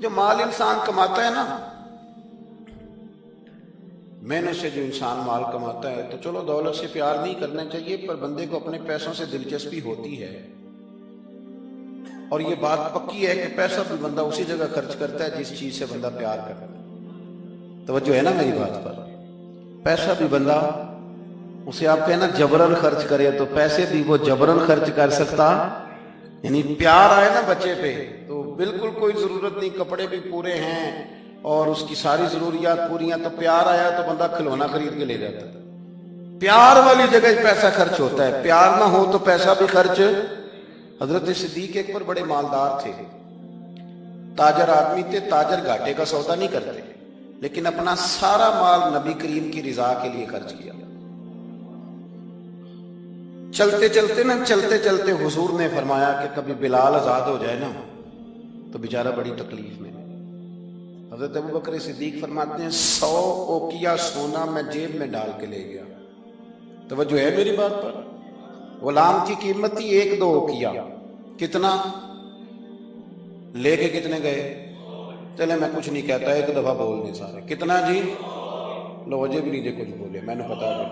جو مال انسان کماتا ہے نا، محنت سے جو انسان مال کماتا ہے، تو چلو دولت سے پیار نہیں کرنا چاہیے، پر بندے کو اپنے پیسوں سے دلچسپی ہوتی ہے، اور یہ بات پکی ہے کہ پیسہ بھی بندہ اسی جگہ خرچ کرتا ہے جس چیز سے بندہ پیار کرتا ہے۔ توجہ ہے نا میری بات پر؟ پیسہ بھی بندہ، اسے آپ کہنا جبرن خرچ کرے تو پیسے بھی وہ جبرن خرچ کر سکتا، یعنی پیار آئے نا بچے پہ تو بالکل کوئی ضرورت نہیں، کپڑے بھی پورے ہیں اور اس کی ساری ضروریات پوری ہیں، تو پیار آیا تو بندہ کھلونا خرید کے لے جاتا ہے۔ پیار والی جگہ پیسہ خرچ ہوتا ہے، پیار نہ ہو تو پیسہ بھی خرچ۔ حضرت صدیق ایک پر بڑے مالدار تھے، تاجر آدمی تھے، تاجر گھاٹے کا سودا نہیں کرتے، لیکن اپنا سارا مال نبی کریم کی رضا کے لیے خرچ کیا۔ چلتے چلتے حضور نے فرمایا کہ کبھی بلال آزاد ہو جائے نا تو بیچارہ بڑی تکلیف میں۔ حضرت ابوبکر صدیق فرماتے ہیں 100 اوقیہ سونا میں جیب میں ڈال کے لے گیا۔ توجہ ہے میری بات پر؟ غلام کی قیمت تھی 1-2 اوقیہ، کتنا لے کے کتنے گئے؟ چلے میں کچھ نہیں کہتا، ایک دفعہ بول دیں سارے، کتنا جی؟ لو وجہ بھی نہیں جے کچھ بولے، میں نے پتا بھی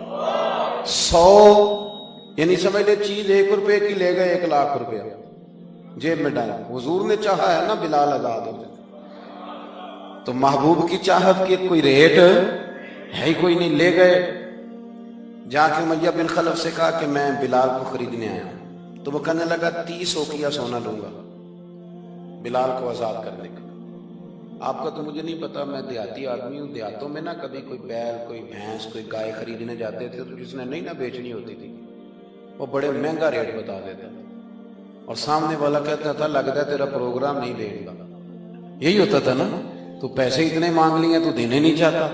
100، یعنی سمجھ لے چیز 1 روپے کی لے گئے 1 لاکھ روپیہ جیب میں ڈالا۔ حضور نے چاہا ہے نا بلال آزاد ہو جائے، تو محبوب کی چاہت کی کوئی ریٹ ہے ہی کوئی نہیں، لے گئے۔ جا کے امیہ بن خلف سے کہا کہ میں بلال کو خریدنے آیا ہوں، تو وہ کہنے لگا 30 اوقیہ سونا لوں گا بلال کو آزاد کرنے کا۔ آپ کا تو مجھے نہیں پتا، میں دیہاتی آدمی ہوں، دیہاتوں میں نا کبھی کوئی بیل، کوئی بھینس، کوئی گائے خریدنے جاتے تھے تو جس نے نہیں نہ بیچنی ہوتی تھی وہ بڑے مہنگا ریٹ بتا دیتا تھا، اور سامنے والا کہتا تھا لگتا ہے تیرا پروگرام نہیں دے گا، یہی ہوتا تھا نا، تو پیسے اتنے مانگ لیے تو دینے نہیں چاہتا۔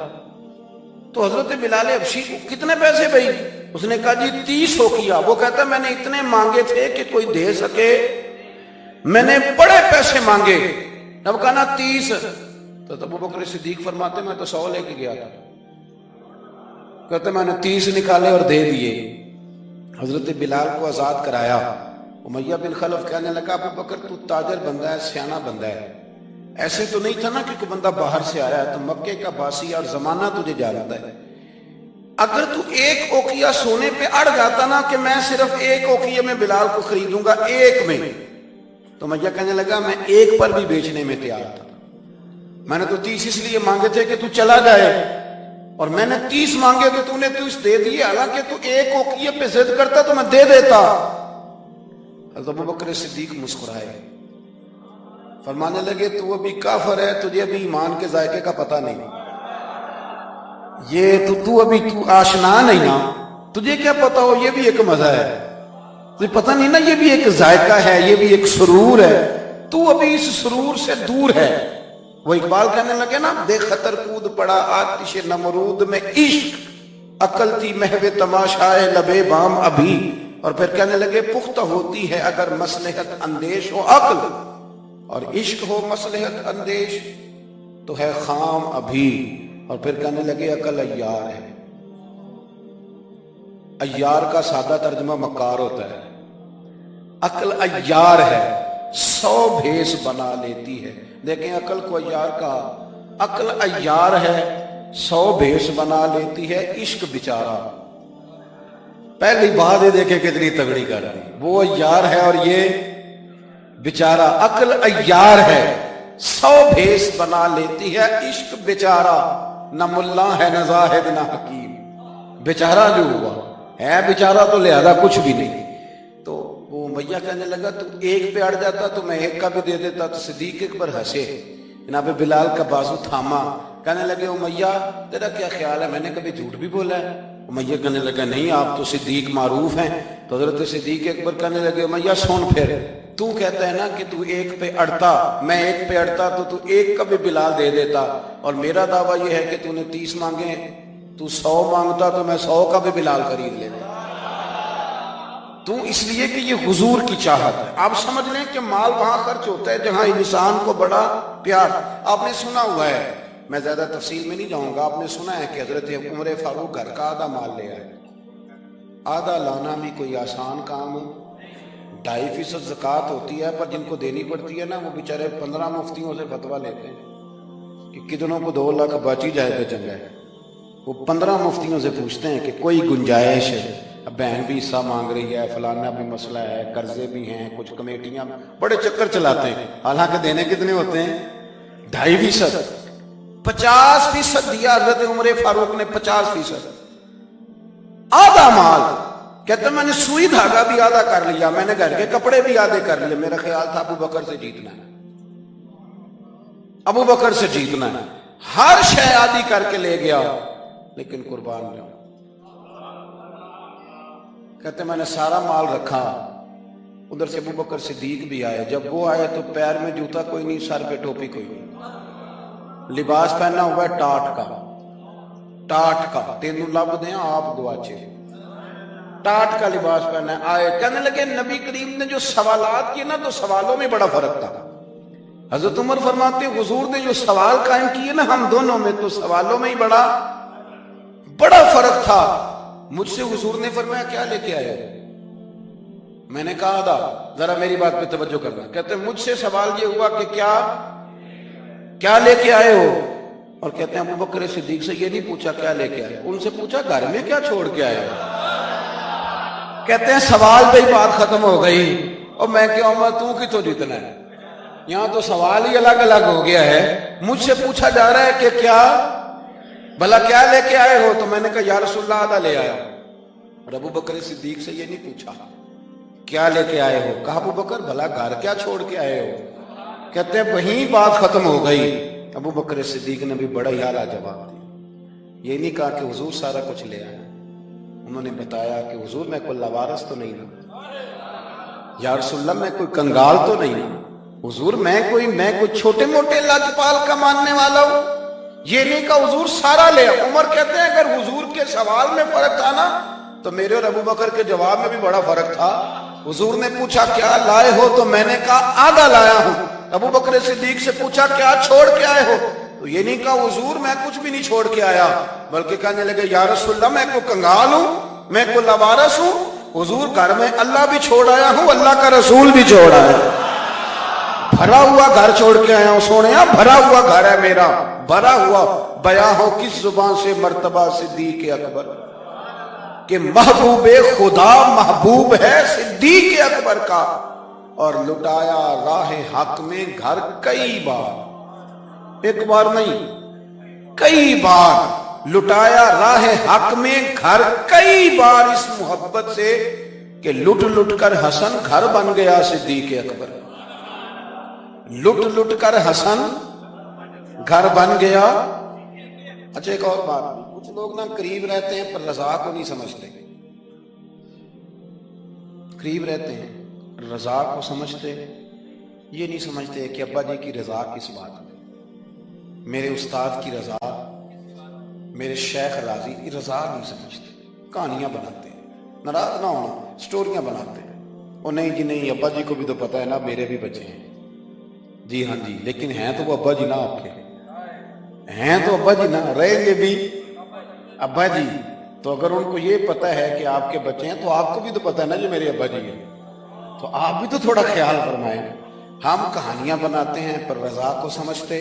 تو حضرت بلال حبشی کو کتنے پیسے بھائی؟ اس نے کہا جی 30 اوقیہ۔ وہ کہتا میں نے اتنے مانگے تھے کہ کوئی دے سکے، میں نے بڑے پیسے مانگے، اب کہا نا 30۔ تو ابوبکر صدیق فرماتے میں تو 100 لے کے گیا تھا، کہتے میں نے 30 نکالے اور دے دیے۔ حضرت بلال کو آزاد کرایا۔ امیہ بن خلف کہنے لگا ابوبکر تو تاجر بندہ ہے، سیانہ بندہ ہے، ایسے تو نہیں تھا نا کہ کوئی بندہ باہر سے آیا ہے، تو مکے کا باسی اور زمانہ تجھے جانتا ہے، اگر تو 1 اوقیہ سونے پہ اڑ جاتا نا کہ میں صرف 1 اوقیہ میں بلال کو خریدوں گا، 1 میں، تو امیہ کہنے لگا میں 1 پر بھی بیچنے میں تیار تھا، میں نے تو 30 اس لیے مانگے تھے کہ تو چلا جائے، اور میں نے 30 مانگے تو تو نے 30 دے دیے، حالانکہ تو 1 اوقیہ پہ ضد کرتا تو میں دے دیتا۔ حضرت ابوبکر صدیق مسکرائے، فرمانے لگے تو ابھی کافر ہے، تجھے ابھی ایمان کے ذائقے کا پتہ نہیں، یہ تو ابھی تو آشنا نہیں نا، تجھے کیا پتا ہو یہ بھی ایک مزہ ہے، تجھے پتہ نہیں نا یہ بھی ایک ذائقہ ہے، یہ بھی ایک سرور ہے، تو ابھی اس سرور سے دور ہے۔ وہ اقبال کہنے لگے نا بے خطر کود پڑا آتش نمرود میں عشق، عقل تھی محو تماشائے لبے بام ابھی، اور پھر کہنے لگے پختہ ہوتی ہے اگر مصلحت اندیش ہو عقل، اور عشق ہو مصلحت اندیش تو ہے خام ابھی، اور پھر کہنے لگے عقل عیار ہے۔ عیار کا سادہ ترجمہ مکار ہوتا ہے، عقل عیار ہے، 100 بھیس بنا لیتی ہے۔ دیکھیں عقل کو عیار کا، عقل عیار ہے، 100 بھیس بنا لیتی ہے، عشق بیچارہ، پہلی بات یہ دیکھیں کتنی تگڑی کر دی، وہ عیار ہے اور یہ بیچارہ، عقل عیار ہے 100 بھیس بنا لیتی ہے، عشق بیچارہ، نہ ملا ہے نہ زاہد نہ حکیم، بیچارہ جو ہوا ہے بیچارہ تو لہذا کچھ بھی نہیں۔ تو وہ امیہ کہنے لگا تو 1 پہ اڑ جاتا تو میں 1 کا بھی دے دیتا، تو صدیق اکبر ہنسے، جناب بلال کا بازو تھاما، کہنے لگے امیہ تیرا کیا خیال ہے میں نے کبھی جھوٹ بھی بولا ہے؟ امیہ کہنے لگا نہیں آپ تو صدیق معروف ہیں۔ تو حضرت صدیق اکبر کہنے لگے امیہ سن پھر، تو کہتا ہے نا کہ تو 1 پہ اڑتا، میں 1 پہ اڑتا تو تو 1 کا بھی بلال دے دیتا، اور میرا دعویٰ یہ ہے کہ تو نے 30 مانگے، تو 100 مانگتا تو میں 100 کا بھی بلال خرید لیتا، تو اس لیے کہ یہ حضور کی چاہت ہے۔ آپ سمجھ لیں کہ مال وہاں خرچ ہوتا ہے جہاں انسان کو بڑا پیار۔ آپ نے سنا ہوا ہے، میں زیادہ تفصیل میں نہیں جاؤں گا، آپ نے سنا ہے کہ حضرت عمر فاروق گھر کا آدھا مال لے آئے، آدھا لانا بھی کوئی آسان کام 2.5% زکوٰۃ ہوتی ہے، پر جن کو دینی پڑتی ہے نا وہ بیچارے 15 مفتیوں سے فتویٰ لیتے ہیں کہ کتنوں کو 2 لاکھ بچ ہی جائے تو چنگا ہے۔ وہ 15 مفتیوں سے پوچھتے ہیں کہ کوئی گنجائش ہے، اب بہن بھی حصہ مانگ رہی ہے، فلانا بھی مسئلہ ہے، قرضے بھی ہیں، کچھ کمیٹیاں، بڑے چکر چلاتے ہیں، حالانکہ دینے کتنے ہوتے ہیں؟ 2.5%۔ 50% دیا حضرت عمر فاروق نے، 50%، آدھا مال۔ کہتے ہیں میں نے سوئی دھاگا بھی آدھا کر لیا، میں نے گھر کے کپڑے بھی آدھے کر لیے، میرا خیال تھا ابو بکر سے جیتنا ہے، ابو بکر سے جیتنا ہے، ہر شے آدھی کر کے لے گیا، لیکن قربان جاؤں۔ کہتے ہیں میں نے سارا مال رکھا، ادھر سے ابو بکر صدیق بھی آئے، جب وہ آئے تو پیر میں جوتا کوئی نہیں، سر پہ ٹوپی کوئی نہیں، لباس پہنا ہوا ہے ٹاٹ کا، تینوں لب دیں آپ گواچے، ٹاٹ کا لباس پہنا ہے۔ آئے کہنے لگے نبی کریم نے جو سوالات کیے نا تو سوالوں میں بڑا فرق تھا۔ حضرت عمر فرماتے ہیں حضور نے جو سوال قائم کیے نا ہم دونوں میں، تو سوالوں میں ہی بڑا فرق تھا۔ مجھ سے حضور نے فرمایا کیا لے کے آئے؟ میں نے کہا تھا ذرا میری بات پہ توجہ کرنا۔ کہتے ہیں مجھ سے سوال یہ ہوا کہ کیا لے کے آئے ہو؟ اور کہتے ہیں ابو بکر صدیق سے یہ نہیں پوچھا کیا لے کے آئے، ان سے پوچھا گھر میں کیا چھوڑ کے آئے ہو؟ کہتے ہیں سوال پہ ہی بات ختم ہو گئی، اور میں کہوں میں تو کتوں جیتنا ہے، یہاں تو سوال ہی الگ الگ ہو گیا ہے۔ مجھ سے پوچھا جا رہا ہے کہ بھلا کیا لے کے آئے ہو؟ تو میں نے کہا یا رسول اللہ آدھا لے آیا۔ اور ابو بکر صدیق سے یہ نہیں پوچھا کیا لے کے آئے ہو، کہا ابو بکر بھلا گھر کیا چھوڑ کے آئے ہو؟ کہتے ہیں وہیں بات ختم ہو گئی۔ ابو بکر صدیق نے بھی بڑا ہی اعلیٰ جواب دیا، یہ نہیں کہا کہ حضور سارا کچھ لے آئے، انہوں نے بتایا کہ حضور میں کوئی لوارث تو نہیں ہوں، یا رسول اللہ میں کوئی کنگال تو نہیں ہوں، حضور میں کوئی چھوٹے موٹے لاجپال کا ماننے والا ہوں، یہ نہیں کہا حضور سارا لے۔ عمر کہتے ہیں اگر حضور کے سوال میں فرق تھا نا تو میرے اور ابو بکر کے جواب میں بھی بڑا فرق تھا۔ حضور نے پوچھا کیا لائے ہو تو میں نے کہا آدھا لایا ہوں۔ ابو بکر صدیق سے پوچھا کیا چھوڑ کے آئے ہو، تو یہ نہیں کہا حضور میں کچھ بھی نہیں چھوڑ کے آیا، بلکہ کہنے لگے یا رسول اللہ میں کوئی کنگال ہوں، میں کوئی لوارث ہوں، حضور گھر میں اللہ بھی چھوڑ آیا ہوں، اللہ کا رسول بھی چھوڑ آیا، بھرا ہوا گھر چھوڑ کے آیا ہوں، سونیا بھرا ہوا گھر ہے میرا، بھرا ہوا۔ بیاں ہو کس زبان سے مرتبہ صدیق اکبر کہ محبوب خدا محبوب ہے صدیق اکبر کا، اور لٹایا راہ حق میں گھر کئی بار، ایک بار نہیں کئی بار لٹایا راہ حق میں گھر کئی بار، اس محبت سے کہ لٹ لٹ کر حسن گھر بن گیا صدیق اکبر، لٹ کر حسن گھر بن گیا۔ اچھا ایک اور بات، کچھ لوگ نا قریب رہتے ہیں پر رضا کو نہیں سمجھتے، قریب رہتے ہیں رضا کو سمجھتے، یہ نہیں سمجھتے کہ ابا جی کی رضا کس بات میں، میرے استاد کی رضا، میرے شیخ راضی کی رضا نہیں سمجھتے، کہانیاں بناتے ہیں، ناراض نہ ہونا، سٹوریاں بناتے ہیں، وہ نہیں جی نہیں ابا جی کو بھی تو پتہ ہے نا میرے بھی بچے ہیں، جی ہاں جی لیکن ہیں تو وہ ابا جی نہ آپ کے، ہیں تو ابا جی نہ، رہیں گے بھی ابا جی، تو اگر ان کو یہ پتہ ہے کہ آپ کے بچے ہیں تو آپ کو بھی تو پتہ ہے نا جو میرے ابا جی ہیں، تو آپ بھی تو تھوڑا خیال فرمائیں۔ ہم کہانیاں بناتے ہیں پر رضا کو سمجھتے۔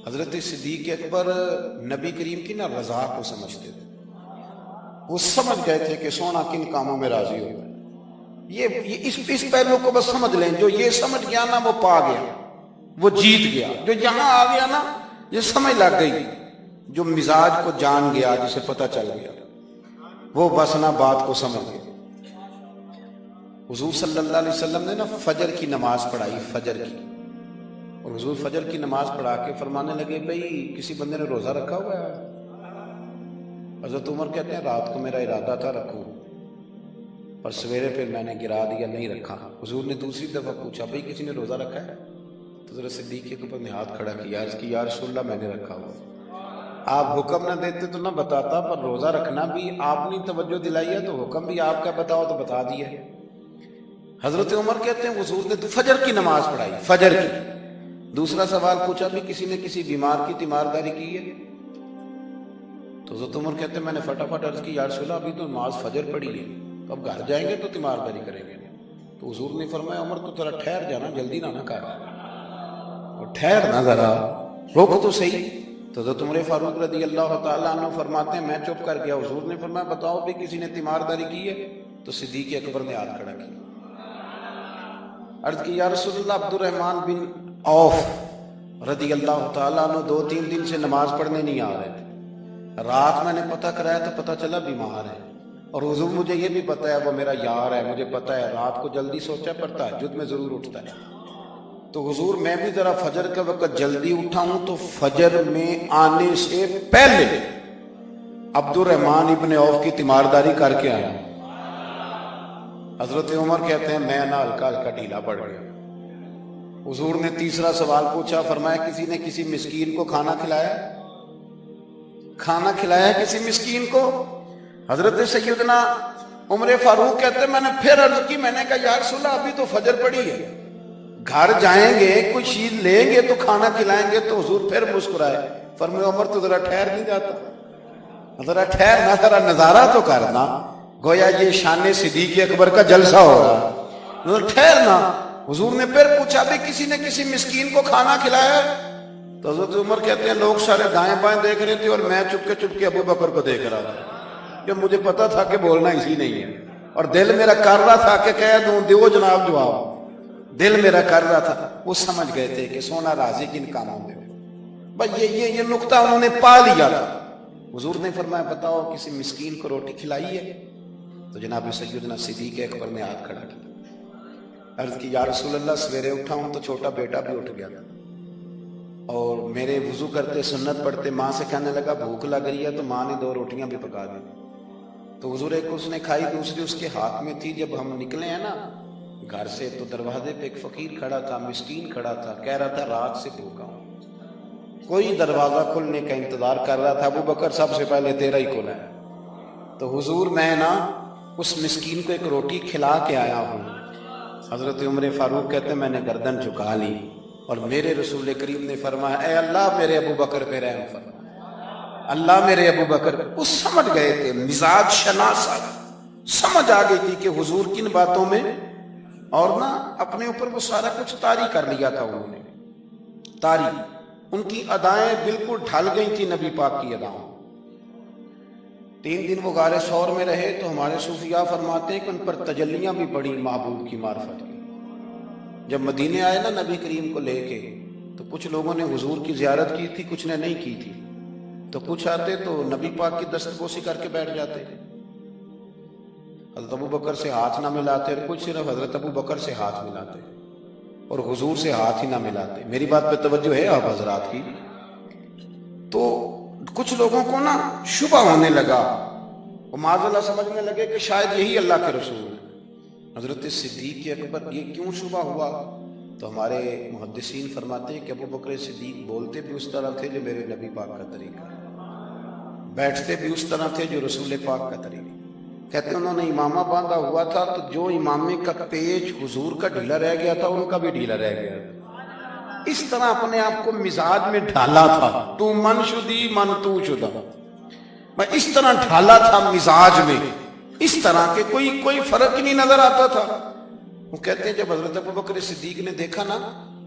حضرت صدیق اکبر نبی کریم کی نا رضا کو سمجھتے تھے، وہ سمجھ گئے تھے کہ سونا کن کاموں میں راضی ہوگا، یہ اس پہلو کو بس سمجھ لیں، جو یہ سمجھ گیا نا وہ پا گیا، وہ جیت گیا، جو یہاں آ گیا نا یہ سمجھ لگ گئی، جو مزاج کو جان گیا، جسے پتہ چل گیا وہ بس نا بات کو سمجھ گیا۔ حضور صلی اللہ علیہ وسلم نے نا فجر کی نماز پڑھائی، فجر کی، اور حضور فجر کی نماز پڑھا کے فرمانے لگے بھئی کسی بندے نے روزہ رکھا ہوا ہے؟ حضرت عمر کہتے ہیں رات کو میرا ارادہ تھا رکھوں، اور سویرے پھر میں نے گرا دیا نہیں رکھا۔ حضور نے دوسری دفعہ پوچھا بھئی کسی نے روزہ رکھا ہے؟ تو حضرت صدیق کے اوپر نے ہاتھ کھڑا کیا، عرض کی یا رسول اللہ میں نے رکھا ہوا۔ آپ حکم نہ دیتے تو نہ بتاتا، پر روزہ رکھنا بھی آپ نے توجہ دلائی ہے تو حکم بھی آپ کا بتاؤ تو بتا دیا۔ حضرت عمر کہتے ہیں حضور نے تو فجر کی نماز پڑھائی، فجر کی۔ دوسرا سوال پوچھا بھی کسی نے کسی بیمار کی تیمارداری کی ہے؟ تو حضرت عمر کہتے ہیں میں نے فٹافٹ عرض کی یا رسول اللہ ابھی تو نماز فجر پڑھی ہے، تو اب گھر جائیں گے تو تیمارداری کریں گے۔ تو حضور نے فرمایا عمر تو ذرا ٹھہر جانا، جلدی نہ کر، اور ٹھہر نہ ذرا، روک تو صحیح۔ تو حضرت عمر فاروق رضی اللہ تعالیٰ عنہ فرماتے ہیں میں چپ کر گیا، حضور نے فرمایا بتاؤ بھی کسی نے تیمارداری کی ہے؟ تو صدیق اکبر نے ہاتھ کھڑا کیا، عرض کی یا رسول اللہ عبد الرحمن بن عوف رضی اللہ تعالیٰ عنہ 2-3 دن سے نماز پڑھنے نہیں آ رہے تھے، رات میں نے پتہ کرایا تو پتہ چلا بیمار ہے، اور حضور مجھے یہ بھی پتہ ہے وہ میرا یار ہے، مجھے پتہ ہے رات کو جلدی سوچا پر تہجد میں ضرور اٹھتا ہے، تو حضور میں بھی ذرا فجر کے وقت جلدی اٹھا ہوں، تو فجر میں آنے سے پہلے عبد الرحمن ابن عوف کی تیمارداری کر کے آیا۔ حضرت عمر کہتے ہیں میں نا ہلکا ہلکا ڈھیلا پڑ گیا۔ حضور نے تیسرا سوال پوچھا، فرمایا کسی نے کسی مسکین کو کھانا کھلایا؟ کھانا کھلایا کسی مسکین کو؟ حضرت سیدنا عمر فاروق کہتے ہیں میں نے پھر عرض کی، میں نے کہا یا رسول اللہ ابھی تو فجر پڑی ہے، گھر جائیں گے کوئی چیز لیں گے تو کھانا کھلائیں گے۔ تو حضور پھر مسکرائے، فرمایا عمر تو ذرا ٹھہر نہیں جاتا، ذرا ٹھہر نہ، ذرا نظارہ تو کرنا، گویا یہ شان صدیق اکبر کا جلسہ ہو رہا، ذرا ٹھہرنا۔ حضور نے پھر پوچھا بھی کسی نے کسی مسکین کو کھانا کھلایا؟ تو حضرت عمر کہتے ہیں لوگ سارے دائیں بائیں دیکھ رہے تھے اور میں چپ کے ابو بکر کو دیکھ رہا تھا، کہ مجھے پتا تھا کہ بولنا اسی نہیں ہے، اور دل میرا کر رہا تھا کہ کہہ دوں دیو جناب جواب، دل میرا کر رہا تھا۔ وہ سمجھ گئے تھے کہ سونا راضی کن کاموں میں، بس یہ نقطہ انہوں نے پا لیا تھا۔ حضور نے فرمایا بتاؤ کسی مسکین کو روٹی کھلائی ہے؟ تو جناب سیدنا صدیق اکبر نے ہاتھ کھڑا کیا، عرض کی یا رسول اللہ سویرے اٹھا ہوں تو چھوٹا بیٹا بھی اٹھ گیا تھا، اور میرے وضو کرتے سنت پڑھتے ماں سے کہنے لگا بھوک لگ رہی ہے، تو ماں نے 2 روٹیاں بھی پکا دی، تو حضور ایک اس نے کھائی، دوسری اس کے ہاتھ میں تھی۔ جب ہم نکلے ہیں نا گھر سے تو دروازے پہ ایک فقیر کھڑا تھا، مسکین کھڑا تھا، کہہ رہا تھا رات سے بھوکا ہوں، کوئی دروازہ کھلنے کا انتظار کر رہا تھا، ابو بکر سب سے پہلے تیرا ہی کھلا ہے۔ تو حضور میں نا اس مسکین کو ایک روٹی کھلا کے آیا ہوں۔ حضرت عمر فاروق کہتے ہیں میں نے گردن جھکا لی، اور میرے رسول کریم نے فرمایا اے اللہ میرے ابو بکر پہ رحم فرما، اللہ میرے ابو بکر۔ وہ سمجھ گئے تھے، مزاج شناسا سمجھ آ گئی تھی کہ حضور کن باتوں میں، اور نا اپنے اوپر وہ سارا کچھ طاری کر لیا تھا انہوں نے، طاری، ان کی ادائیں بالکل ڈھل گئی تھی نبی پاک کی اداؤں۔ 3 دن وہ غار ثور میں رہے، تو ہمارے صوفیاء فرماتے ہیں کہ ان پر تجلیاں بھی بڑی محبوب کی معرفت کی۔ جب مدینے آئے نا نبی کریم کو لے کے، تو کچھ لوگوں نے حضور کی زیارت کی تھی، کچھ نے نہیں کی تھی، تو کچھ آتے تو نبی پاک کی دستبوسی کر کے بیٹھ جاتے، حضرت ابو بکر سے ہاتھ نہ ملاتے، اور کچھ صرف حضرت ابو بکر سے ہاتھ ملاتے اور حضور سے ہاتھ ہی نہ ملاتے۔ میری بات پہ توجہ ہے آپ حضرات کی؟ تو کچھ لوگوں کو نا شبہ ہونے لگا، وہ معاذ اللہ سمجھنے لگے کہ شاید یہی اللہ کے رسول ہیں۔ حضرت صدیق اکبر یہ کیوں شبہ ہوا؟ تو ہمارے محدثین فرماتے ہیں کہ ابو بکر صدیق بولتے بھی اس طرح تھے جو میرے نبی پاک کا طریقہ، بیٹھتے بھی اس طرح تھے جو رسول پاک کا طریقہ۔ کہتے ہیں انہوں نے امامہ باندھا ہوا تھا، تو جو امامے کا پیچ حضور کا ڈھیلا رہ گیا تھا ان کا بھی ڈھیلا رہ گیا تھا۔ اس طرح اپنے آپ کو مزاج میں ڈھالا تھا، تو من شدی من تو شدہ، میں اس طرح ڈھالا تھا مزاج میں، اس طرح کے کوئی فرق ہی نہیں نظر آتا تھا۔ وہ کہتے ہیں جب حضرت ابو بکر صدیق نے دیکھا نا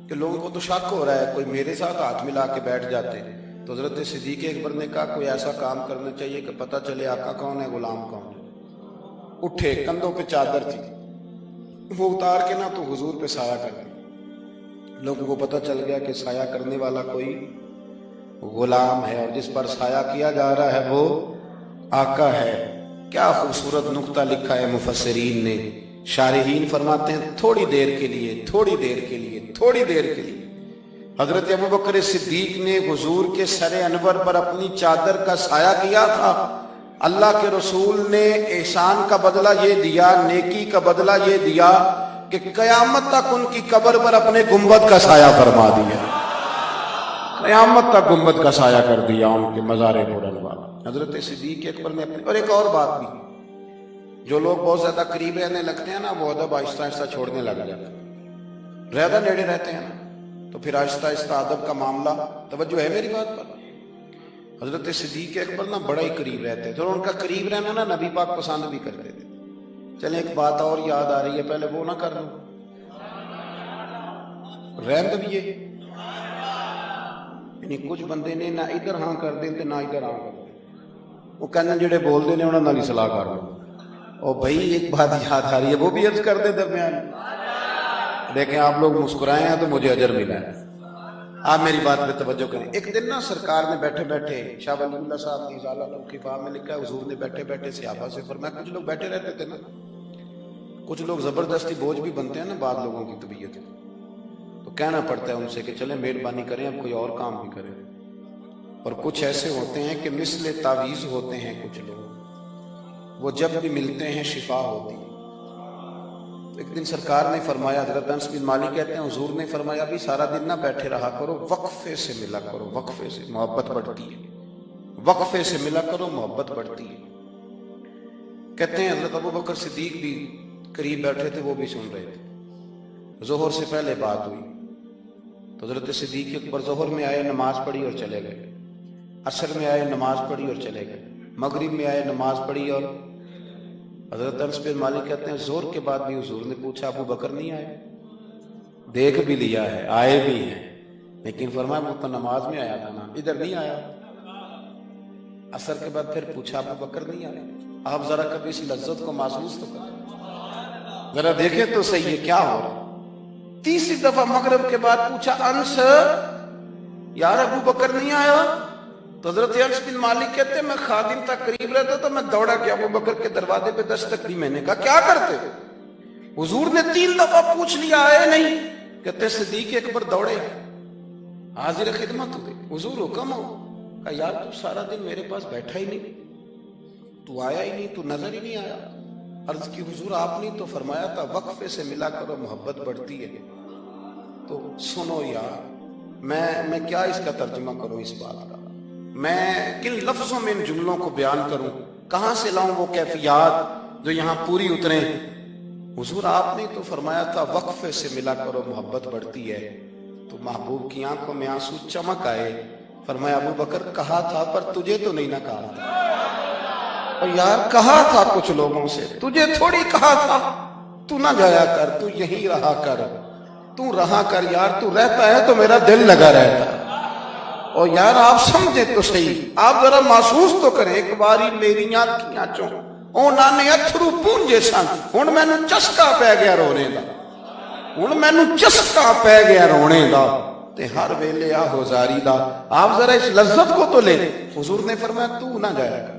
کہ لوگوں کو تو شک ہو رہا ہے، کوئی میرے ساتھ ہاتھ ملا کے بیٹھ جاتے، تو حضرت صدیق اکبر نے کہا کوئی ایسا کام کرنا چاہیے کہ پتہ چلے آقا کون ہے غلام کون ہے۔ اٹھے، کندھوں پہ چادر تھی، وہ اتار کے نا تو حضور پہ سایہ کر دیا، لوگوں کو پتہ چل گیا کہ سایہ کرنے والا کوئی غلام ہے، اور جس پر سایہ کیا جا رہا ہے وہ آقا ہے۔ کیا خوبصورت نقطہ لکھا ہے مفسرین نے، شارحین فرماتے ہیں تھوڑی دیر کے لیے حضرت ابو بکر صدیق نے حضور کے سر انور پر اپنی چادر کا سایہ کیا تھا۔ اللہ کے رسول نے احسان کا بدلہ یہ دیا، نیکی کا بدلہ یہ دیا کہ قیامت تک ان کی قبر پر اپنے گنبد کا سایہ فرما دیا، قیامت تک گنبد کا سایہ کر دیا ان کے مزار پر انوار۔ حضرت صدیق اکبر نے اپنے، اور ایک اور بات بھی، جو لوگ بہت زیادہ قریب رہنے لگتے ہیں نا وہ ادب آہستہ آہستہ چھوڑنے لگ جاتے ہیں، زیادہ نیڑے رہتے ہیں نا تو پھر آہستہ آہستہ ادب کا معاملہ، توجہ ہے میری بات پر؟ حضرت صدیق اکبر نا بڑا ہی قریب رہتے تھے، اور ان کا قریب رہنا نا نبی پاک پسند بھی کرتے تھے۔ چلیں ایک بات اور یاد آ رہی ہے، پہلے وہ نہ کر لوں، رہن بھی یہ یعنی کچھ بندے نے نہ ادھر ہاں کر دیں تے نہ ادھر ہاں کر دیں، وہ کہنے جڑے بول دے نے انہوں نال ہی صلاح کر لو۔ اور بھائی ایک بات یاد آ رہی ہے، وہ بھی عرض کر دے درمیان، دیکھیں آپ لوگ مسکرائے ہیں تو مجھے اجر ملا ہے۔ آپ میری بات پہ توجہ کریں۔ ایک دن نا سرکار نے بیٹھے بیٹھے، شاہ ولی اللہ صاحب نے ازالۃ الخفا میں لکھا ہے، حضور نے بیٹھے بیٹھے صحابہ سے فرمایا، کچھ لوگ بیٹھے رہتے تھے نا، کچھ لوگ زبردستی بوجھ بھی بنتے ہیں نا بعض لوگوں کی طبیعت، تو کہنا پڑتا ہے ان سے کہ چلیں مہربانی کریں اب کوئی اور کام بھی کریں۔ اور کچھ ایسے ہوتے ہیں کہ مثل تعویذ ہوتے ہیں کچھ لوگ، وہ جب بھی ملتے ہیں شفا ہوتی ہے۔ تو ایک دن سرکار نے فرمایا، حضرت انس بن مالک کہتے ہیں حضور نے فرمایا بھی سارا دن نہ بیٹھے رہا کرو، وقفے سے ملا کرو، وقفے سے محبت بڑھتی ہے، وقفے سے ملا کرو محبت بڑھتی ہے۔ کہتے ہیں حضرت ابو بکر صدیق بھی قریب بیٹھے تھے، وہ بھی سن رہے تھے۔ ظہر سے پہلے بات ہوئی تو حضرت صدیق اکبر ظہر میں آئے، نماز پڑھی اور چلے گئے، عصر میں آئے نماز پڑھی اور چلے گئے، مغرب میں آئے نماز پڑھی اور حضرت انس بن مالک کہتے ہیں زور کے بعد بھی حضور نے پوچھا ابو بکر نہیں آئے؟ دیکھ بھی لیا ہے، آئے بھی ہیں، لیکن فرمایا وہ تو نماز میں آیا تھا نا، ادھر نہیں آیا۔ عصر کے بعد پھر پوچھا ابو بکر نہیں آئے؟ آپ ذرا کبھی اس لذت کو محسوس تو کریں، ذرا دیکھیں تو صحیح ہے کیا ہو رہا۔ تیسری دفعہ مغرب کے بعد پوچھا انس یار ابو بکر نہیں آیا؟ تو حضرت انس بن مالک کہتے ہیں میں خادم تک قریب رہتا تو میں دوڑا کہ ابو بکر کے دروازے پہ دستک دی، میں نے کہا کیا کرتے ہو؟ حضور نے 3 دفعہ پوچھ لیا آئے نہیں، کہتے صدیق اکبر دوڑے حاضر خدمت ہوئے، حضور حکم ہو؟ کہا یار تو سارا دن میرے پاس بیٹھا ہی نہیں، تو آیا ہی نہیں، تو نظر ہی نہیں آیا۔ عرض کی حضور آپ نے تو فرمایا تھا وقفے سے ملا کرو محبت بڑھتی ہے۔ تو سنو یار میں کیا اس کا ترجمہ کروں اس بات کا، میں کن لفظوں میں ان جملوں کو بیان کروں، کہاں سے لاؤں وہ کیفیات جو یہاں پوری اتریں۔ حضور آپ نے تو فرمایا تھا وقفے سے ملا کرو محبت بڑھتی ہے، تو محبوب کی آنکھوں میں آنسو چمک آئے، فرمایا ابو بکر کہا تھا پر تجھے تو نہیں نہ کہا تھا، اور یار کہا تھا کچھ لوگوں سے، تجھے تھوڑی کہا تھا تو نہ جایا کر، تو یہی رہا کر، تو رہا کر یار، تو رہتا ہے تو میرا دل لگا رہتا ہے۔ اور یار آپ سمجھیں تو صحیح، آپ ذرا محسوس تو کریں، ایک باری میری آنکھیاں چوں اونا نے اتھرو پونجے سن، ہن مینوں چسکا پی گیا رونے دا، ہن مینوں چسکا پی گیا رونے دا، تے ہر ویلے آہو زاری دا۔ آپ ذرا اس لذت کو تو لیں۔ حضور نے فرمایا تو نہ جایا کر۔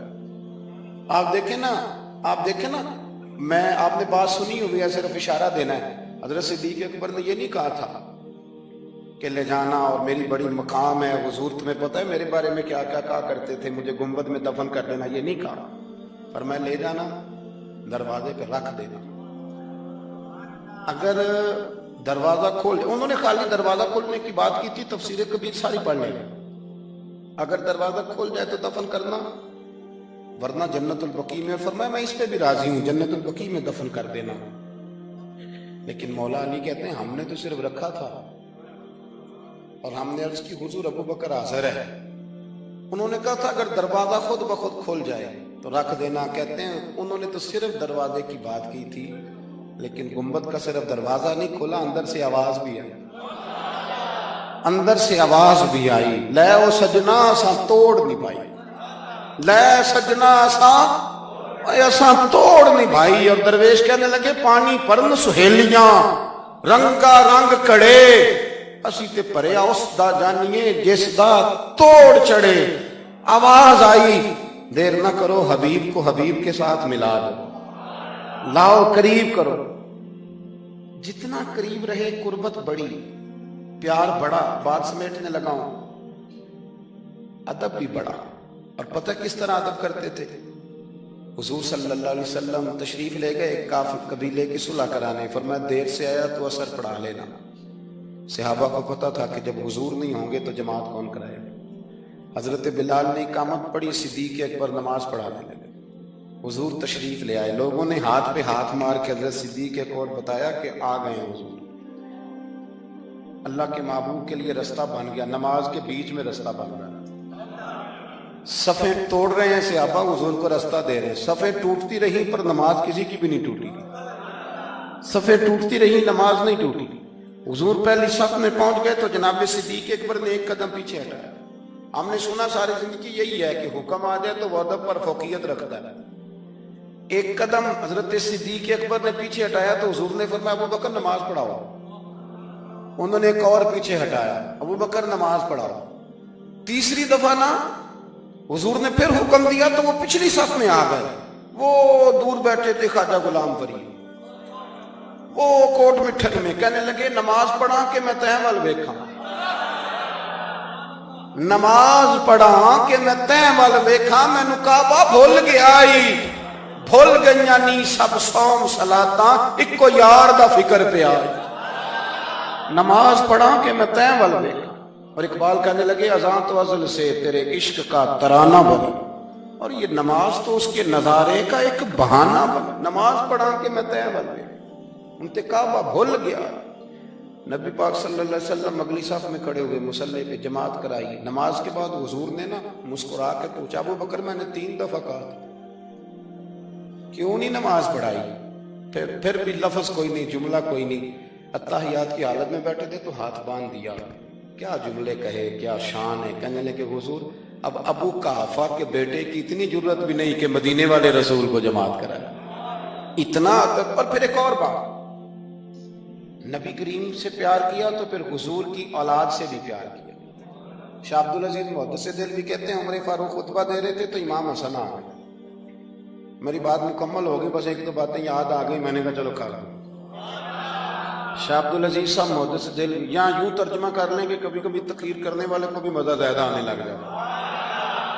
آپ دیکھیں نا میں آپ نے بات سنی ہوئی ہے، صرف اشارہ دینا ہے۔ حضرت صدیق اکبر نے یہ نہیں کہا تھا کہ لے جانا اور میری بڑی مقام ہے، حضور تمہیں پتہ ہے میرے بارے میں کیا کیا کہا کرتے تھے، مجھے گنبد میں دفن کر دینا، یہ نہیں کہا، پر میں لے جانا دروازے پہ رکھ دینا۔ اگر دروازہ کھول، انہوں نے خالی دروازہ کھولنے کی بات کی تھی، تفسیر کبیر ساری پڑھ لیں، اگر دروازہ کھول جائے تو دفن کرنا، ورنہ جنت البقیع میں، اور فرمایا میں اس پہ بھی راضی ہوں جنت البقیع میں دفن کر دینا۔ لیکن مولا علی کہتے ہیں ہم نے تو صرف رکھا تھا، اور ہم نے عرض کی حضور ابو بکر حاضر ہے، انہوں نے کہا تھا اگر دروازہ خود بخود کھل جائے تو رکھ دینا۔ کہتے ہیں انہوں نے تو صرف دروازے کی بات کی تھی، لیکن گنبد کا صرف دروازہ نہیں کھلا، اندر سے آواز بھی آئی، اندر سے آواز بھی آئی، لے او سجنا سا توڑ نہیں پائی، لے سجنا ایسا توڑ نہیں بھائی۔ اور درویش کہنے لگے پانی پرن سہیلیاں رنگا رنگ کڑے، اسی تے پریا اس دا جانیے جس دا توڑ چڑھے۔ آواز آئی دیر نہ کرو، حبیب کو حبیب کے ساتھ ملا دو، لاؤ قریب کرو۔ جتنا قریب رہے قربت بڑی، پیار بڑا، بات سمیٹنے لگا ہوں، ادب بھی بڑا۔ اور پتہ کس طرح ادب کرتے تھے؟ حضور صلی اللہ علیہ وسلم تشریف لے گئے کافر قبیلے کی صلح کرانے، فرمایا دیر سے آیا تو اثر پڑھا لینا۔ صحابہ کو پتہ تھا کہ جب حضور نہیں ہوں گے تو جماعت کون کرائے گا۔ حضرت بلال نے اقامت پڑھی، صدیق اکبر نماز پڑھانے لگے، حضور تشریف لے آئے، لوگوں نے ہاتھ پہ ہاتھ مار کے حضرت صدیق اکبر بتایا کہ آ گئے ہیں حضور۔ اللہ کے محبوب کے لیے رستہ بن گیا، نماز کے بیچ میں رستہ بن گیا۔ صفیں توڑ رہے ہیں صحابہ حضور کو راستہ دے رہے ہیں، صفیں ٹوٹتی رہی پر نماز کسی کی بھی نہیں ٹوٹی، صفیں ٹوٹتی رہی نماز نہیں ٹوٹی۔ حضور پہلی صف میں پہنچ گئے تو جناب صدیق اکبر نے ایک قدم پیچھے ہٹایا۔ ہم نے سنا ساری زندگی یہی ہے کہ حکم آ جائے تو وہ ادب پر فوقیت رکھتا ہے۔ ایک قدم حضرت صدیق اکبر نے پیچھے ہٹایا تو حضور نے فرمایا ابو بکر نماز پڑھاؤ۔ انہوں نے ایک اور پیچھے ہٹایا، ابو بکر نماز پڑھاؤ۔ تیسری دفعہ نا حضور نے پھر حکم دیا تو وہ پچھلی صف میں آ گئے۔ وہ دور بیٹھے تھے خواجہ غلام فرید، وہ کوٹ مٹھن میں کہنے لگے نماز پڑھا کہ میں تہیں ول ویکھاں، نماز پڑھا کہ میں تہیں ول ویکھاں، مینوں کعبہ بھول گیا بھول گئیاں نی سب صوم صلاتاں، اکو یار دا فکر پیا، نماز پڑھا کہ میں تہیں ول ویکھاں۔ اور اقبال کہنے لگے اذان تو ازل سے تیرے عشق کا ترانہ بنا، اور یہ نماز تو اس کے نظارے کا ایک بہانہ بنا، نماز پڑھا کہ میں تہیں ول ویکھاں، ان تے کعبہ بھول گیا۔ نبی پاک صلی اللہ علیہ وسلم اگلی صف میں کھڑے ہوئے، مصلی پہ جماعت کرائی۔ نماز کے بعد حضور نے نا مسکرا کے پوچھا ابو بکر میں نے 3 دفعہ کہا تھا کیوں نہیں نماز پڑھائی؟ پھر بھی لفظ کوئی نہیں، جملہ کوئی نہیں۔ اتحیات کی حالت میں بیٹھے تھے تو ہاتھ باندھ دیا، کیا جملے کہے، کیا شان ہے۔ کہنے لگے حضور اب ابو قحافہ کے بیٹے کی اتنی جرت بھی نہیں کہ مدینے والے رسول کو جماعت کرائے، اتنا ادب۔ اور پھر ایک اور بات، نبی کریم سے پیار کیا تو پھر حضور کی اولاد سے بھی پیار کیا۔ شاہ عبدالعزیز محدث دہلوی کہتے ہیں عمر فاروق خطبہ دے رہے تھے تو امام حسن آ گئے، میری بات مکمل ہو گئی، بس ایک دو باتیں یاد آ گئی، میں نے کہا چلو کھا لوں۔ شاہ عبدالعزیز صاحب محدث دہلوی یہاں یوں ترجمہ کر لیں کہ کبھی کبھی تقریر کرنے والے کو بھی مزہ زیادہ آنے لگ جائے۔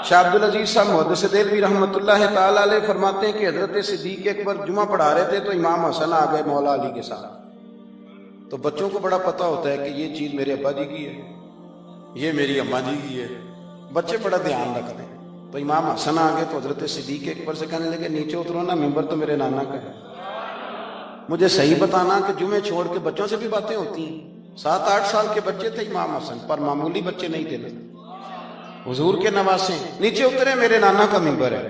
شاہ عبدالعزیز صاحب محدث دہلوی رحمۃ اللہ تعالیٰ علیہ فرماتے ہیں کہ حضرت صدیق اکبر جمعہ پڑھا رہے تھے تو امام حسن آ گئے مولا علی کے ساتھ۔ تو بچوں کو بڑا پتہ ہوتا ہے کہ یہ چیز میرے ابا جی کی ہے، یہ میری اماں جی کی ہے، بچے بڑا دھیان رکھتے ہیں۔ تو امام حسن آ گئے تو حضرت صدیق اکبر سے کہنے لگے نیچے اترو نا، ممبر تو میرے نانا کا ہے، مجھے صحیح بتانا کہ جمعے چھوڑ کے بچوں سے بھی باتیں ہوتی ہیں۔ 7-8 سال کے بچے تھے امام حسن، پر معمولی بچے نہیں تھے، حضور کے نواسے، نیچے اترے میرے نانا کا ممبر ہے۔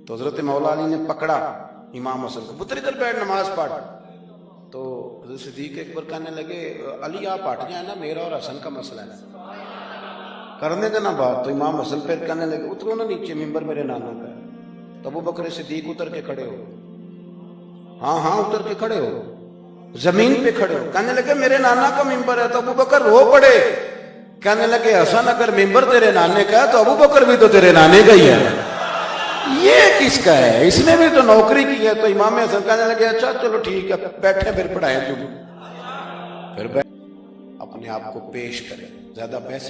تو حضرت مولا علی نے پکڑا امام حسن کو، پتر ادھر بیٹھ نماز پڑھ۔ تو حضرت صدیق اکبر کہنے لگے علی آپ ہٹ جائیں نا، میرا اور حسن کا مسئلہ ہے، کرنے دینا بات۔ تو امام حسن پھر کہنے لگے اترو نا نیچے، ممبر میرے نانا کا ہے۔ تو ابو بکر صدیق اتر کے کھڑے ہو، ہاں اتر کے کھڑے ہو، زمین پہ کھڑے ہو۔ کہنے لگے میرے نانا کا ممبر ہے۔ تو ابو بکر رو پڑے، کہنے لگے حسن اگر ممبر تیرے نانے کا ہے تو ابو بکر بھی تو تیرے نانے کا ہی ہے، یہ کس کا ہے؟ اس نے بھی تو نوکری کی ہے۔ تو امام حسن کہنے لگے اچھا چلو ٹھیک ہے، بیٹھے پھر پڑھائیں، پھر اپنے آپ کو پیش کریں، زیادہ بحث